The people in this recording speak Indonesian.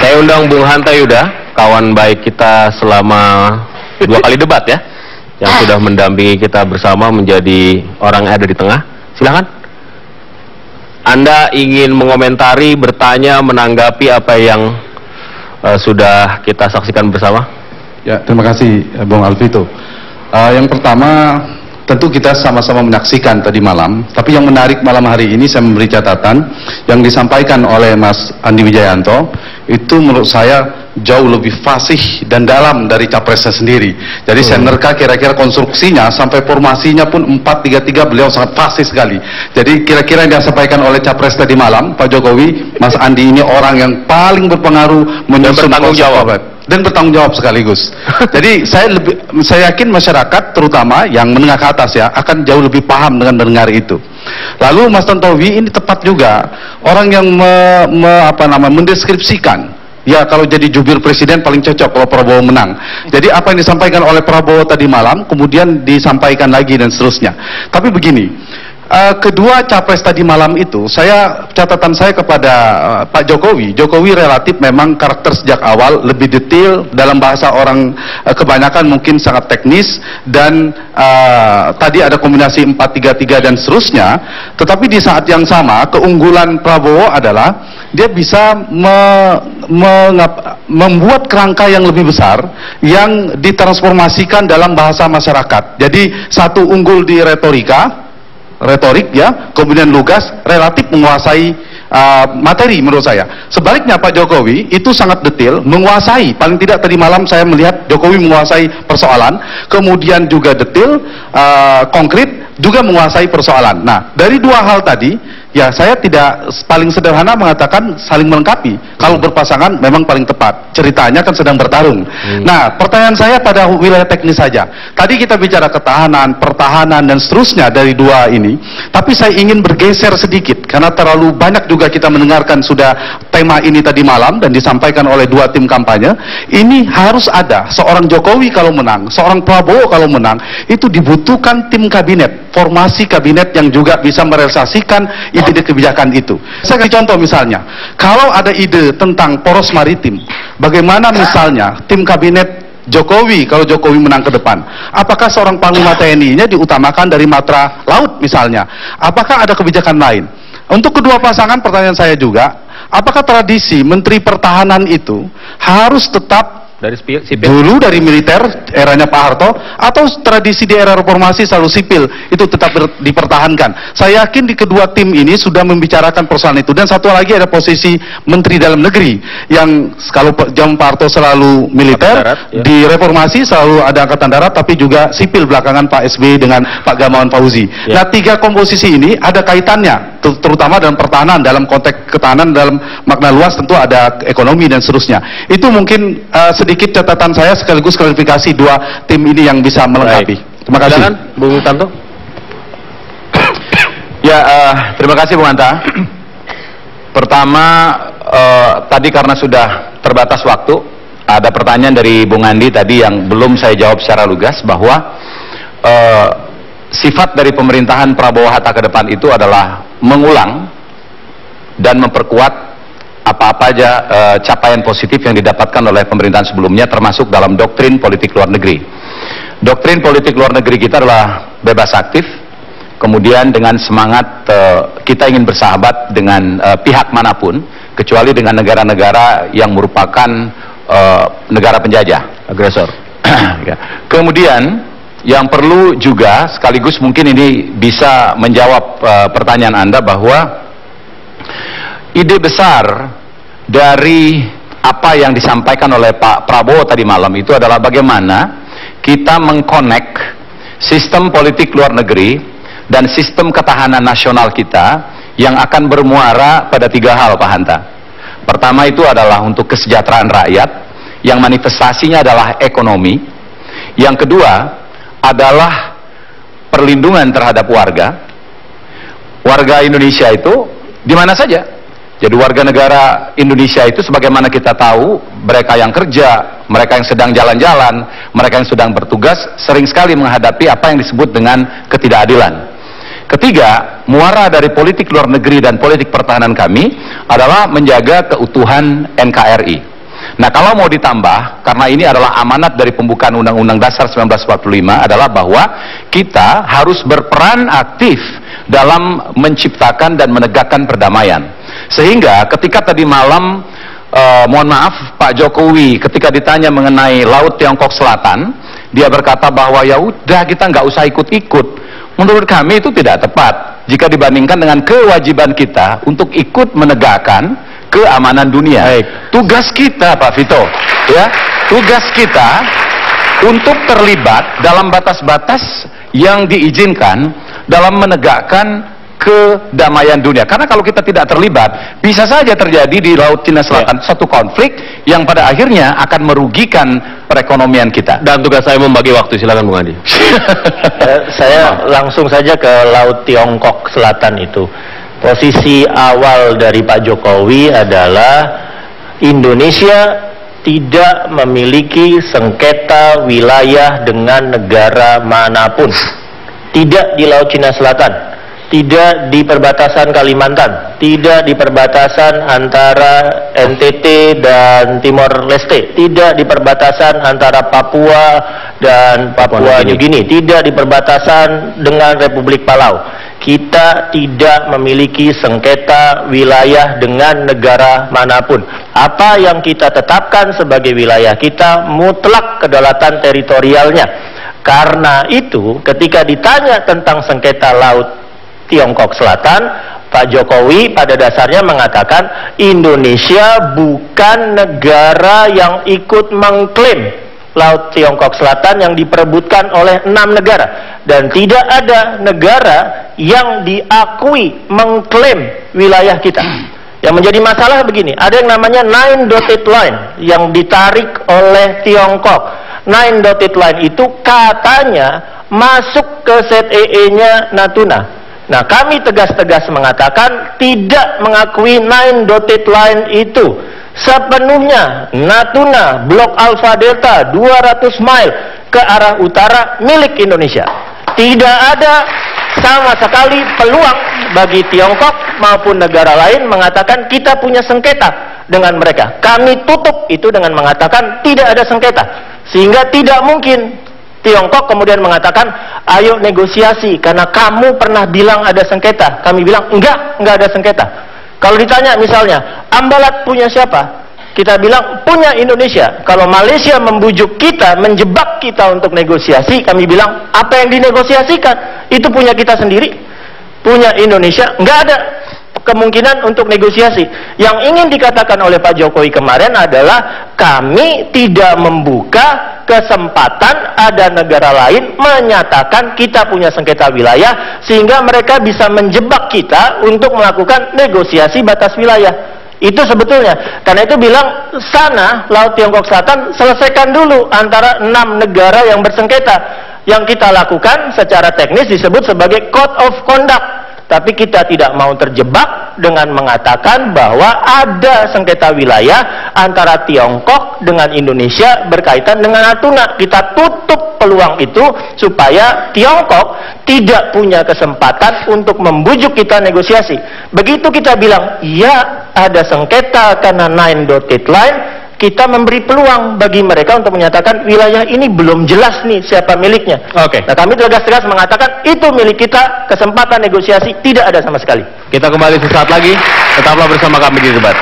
Saya undang Bung Hanta Yuda, kawan baik kita selama 2 kali debat ya, yang sudah mendampingi kita bersama menjadi orang yang ada di tengah. Silakan. Anda ingin mengomentari, bertanya, menanggapi apa yang sudah kita saksikan bersama? Ya, terima kasih Bung Alvito. Yang pertama, tentu kita sama-sama menyaksikan tadi malam, tapi yang menarik malam hari ini saya memberi catatan yang disampaikan oleh Mas Andi Wijayanto, itu menurut saya jauh lebih fasih dan dalam dari capresnya sendiri. Jadi saya nerka kira-kira konstruksinya sampai formasinya pun 4-3-3, beliau sangat fasih sekali. Jadi kira-kira yang disampaikan oleh capres tadi malam, Pak Jokowi, Mas Andi ini orang yang paling berpengaruh menyusun bertanggung jawab dan bertanggung jawab sekaligus. Jadi saya yakin masyarakat terutama yang menengah ke atas ya akan jauh lebih paham dengan mendengar itu. Lalu Mas Tantowi ini tepat juga orang yang mendeskripsikan. Ya, kalau jadi jubir presiden paling cocok kalau Prabowo menang. Jadi apa yang disampaikan oleh Prabowo tadi malam kemudian disampaikan lagi dan seterusnya. Tapi begini, kedua capres tadi malam itu, catatan saya kepada Pak Jokowi relatif memang karakter sejak awal lebih detail, dalam bahasa orang kebanyakan mungkin sangat teknis, dan tadi ada kombinasi 4-3-3 dan seterusnya. Tetapi di saat yang sama keunggulan Prabowo adalah dia bisa membuat kerangka yang lebih besar yang ditransformasikan dalam bahasa masyarakat. Jadi satu unggul di retorik ya, kemudian lugas, relatif menguasai materi menurut saya. Sebaliknya Pak Jokowi itu sangat detail, menguasai, paling tidak tadi malam saya melihat Jokowi menguasai persoalan, kemudian juga detail, konkret, juga menguasai persoalan. Nah, dari dua hal tadi, ya saya tidak paling sederhana mengatakan saling melengkapi. Kalau berpasangan memang paling tepat. Ceritanya kan sedang bertarung. Nah, pertanyaan saya pada wilayah teknis saja. Tadi kita bicara ketahanan, pertahanan, dan seterusnya dari dua ini. Tapi saya ingin bergeser sedikit, karena terlalu banyak juga kita mendengarkan sudah tema ini tadi malam, dan disampaikan oleh dua tim kampanye. Ini harus ada, seorang Jokowi kalau menang, seorang Prabowo kalau menang, itu dibutuhkan tim kabinet, formasi kabinet yang juga bisa merealisasikan ide kebijakan itu. Saya kasih contoh misalnya, kalau ada ide tentang poros maritim, bagaimana misalnya tim kabinet Jokowi kalau Jokowi menang ke depan, apakah seorang panglima TNI-nya diutamakan dari matra laut misalnya? Apakah ada kebijakan lain? Untuk kedua pasangan, pertanyaan saya juga, apakah tradisi Menteri Pertahanan itu harus tetap dari sipil? Dulu dari militer eranya Pak Harto, atau tradisi di era reformasi selalu sipil itu tetap dipertahankan? Saya yakin di kedua tim ini sudah membicarakan persoalan itu. Dan satu lagi ada posisi Menteri Dalam Negeri yang kalau zaman Pak Harto selalu militer, darat, ya. Di reformasi selalu ada Angkatan Darat, tapi juga sipil belakangan Pak SBY dengan Pak Gamawan Fauzi. Ya. Nah, tiga komposisi ini ada kaitannya, terutama dalam pertahanan, dalam konteks ketahanan dalam makna luas tentu ada ekonomi dan seterusnya. Itu mungkin sedikit catatan saya sekaligus klarifikasi dua tim ini yang bisa melengkapi. Terima kasih. Silakan, Bung Tanto. Ya, terima kasih Bung Hanta. Pertama, tadi karena sudah terbatas waktu, ada pertanyaan dari Bung Andi tadi yang belum saya jawab secara lugas, bahwa sifat dari pemerintahan Prabowo Hatta ke depan itu adalah mengulang dan memperkuat apa-apa aja capaian positif yang didapatkan oleh pemerintahan sebelumnya, termasuk dalam doktrin politik luar negeri. Doktrin politik luar negeri kita adalah bebas aktif, kemudian dengan semangat kita ingin bersahabat dengan pihak manapun, kecuali dengan negara-negara yang merupakan negara penjajah, agresor. Kemudian yang perlu juga, sekaligus mungkin ini bisa menjawab pertanyaan Anda, bahwa ide besar dari apa yang disampaikan oleh Pak Prabowo tadi malam itu adalah bagaimana kita mengkonek sistem politik luar negeri dan sistem ketahanan nasional kita yang akan bermuara pada tiga hal, Pak Hanta. Pertama itu adalah untuk kesejahteraan rakyat, yang manifestasinya adalah ekonomi. Yang kedua adalah perlindungan terhadap warga Indonesia itu di mana saja. Jadi warga negara Indonesia itu sebagaimana kita tahu, mereka yang kerja, mereka yang sedang jalan-jalan, mereka yang sedang bertugas, sering sekali menghadapi apa yang disebut dengan ketidakadilan. Ketiga, muara dari politik luar negeri dan politik pertahanan kami adalah menjaga keutuhan NKRI. Nah, kalau mau ditambah, karena ini adalah amanat dari pembukaan Undang-Undang Dasar 1945, adalah bahwa kita harus berperan aktif dalam menciptakan dan menegakkan perdamaian. Sehingga ketika tadi malam, mohon maaf, Pak Jokowi ketika ditanya mengenai Laut Tiongkok Selatan, dia berkata bahwa ya udah, kita nggak usah ikut-ikut. Menurut kami itu tidak tepat jika dibandingkan dengan kewajiban kita untuk ikut menegakkan keamanan dunia. Baik. Tugas kita, Pak Vito, ya, tugas kita untuk terlibat dalam batas-batas yang diizinkan dalam menegakkan kedamaian dunia. Karena kalau kita tidak terlibat, bisa saja terjadi di Laut Cina Selatan satu konflik yang pada akhirnya akan merugikan perekonomian kita. Dan tugas saya membagi waktu, silakan Bung Adi. Saya langsung saja ke Laut Tiongkok Selatan itu. Posisi awal dari Pak Jokowi adalah Indonesia tidak memiliki sengketa wilayah dengan negara manapun. Tidak di Laut Cina Selatan, tidak di perbatasan Kalimantan, tidak di perbatasan antara NTT dan Timor Leste, tidak di perbatasan antara Papua dan Papua New Guinea, tidak di perbatasan dengan Republik Palau. Kita tidak memiliki sengketa wilayah dengan negara manapun. Apa yang kita tetapkan sebagai wilayah kita mutlak kedaulatan teritorialnya. Karena itu, ketika ditanya tentang sengketa Laut Tiongkok Selatan, Pak Jokowi pada dasarnya mengatakan Indonesia bukan negara yang ikut mengklaim Laut Tiongkok Selatan yang diperebutkan oleh 6 negara, dan tidak ada negara yang diakui mengklaim wilayah kita. Yang menjadi masalah begini, ada yang namanya Nine Dotted Line yang ditarik oleh Tiongkok. Nine Dotted Line itu katanya masuk ke ZEE-nya Natuna. Nah, kami tegas-tegas mengatakan tidak mengakui Nine Dotted Line itu. Sepenuhnya Natuna, Blok Alpha Delta 200 mile ke arah utara milik Indonesia. Tidak ada sama sekali peluang bagi Tiongkok maupun negara lain mengatakan kita punya sengketa dengan mereka. Kami tutup itu dengan mengatakan tidak ada sengketa. Sehingga tidak mungkin Tiongkok kemudian mengatakan, ayo negosiasi karena kamu pernah bilang ada sengketa. Kami bilang, enggak ada sengketa. Kalau ditanya misalnya, Ambalat punya siapa? Kita bilang, punya Indonesia. Kalau Malaysia membujuk kita, menjebak kita untuk negosiasi, kami bilang, apa yang dinegosiasikan? Itu punya kita sendiri. Punya Indonesia, enggak ada kemungkinan untuk negosiasi. Yang ingin dikatakan oleh Pak Jokowi kemarin adalah kami tidak membuka kesempatan ada negara lain menyatakan kita punya sengketa wilayah sehingga mereka bisa menjebak kita untuk melakukan negosiasi batas wilayah. Itu sebetulnya. Karena itu bilang sana Laut Tiongkok Selatan selesaikan dulu antara 6 negara yang bersengketa. Yang kita lakukan secara teknis disebut sebagai Code of Conduct. Tapi kita tidak mau terjebak dengan mengatakan bahwa ada sengketa wilayah antara Tiongkok dengan Indonesia berkaitan dengan Natuna. Kita tutup peluang itu supaya Tiongkok tidak punya kesempatan untuk membujuk kita negosiasi. Begitu kita bilang, ya ada sengketa karena Nine Dotted Line, kita memberi peluang bagi mereka untuk menyatakan wilayah ini belum jelas nih siapa miliknya. Oke. Nah, kami tegas-tegas mengatakan itu milik kita, kesempatan negosiasi tidak ada sama sekali. Kita kembali sesaat lagi, tetaplah bersama kami di Debat.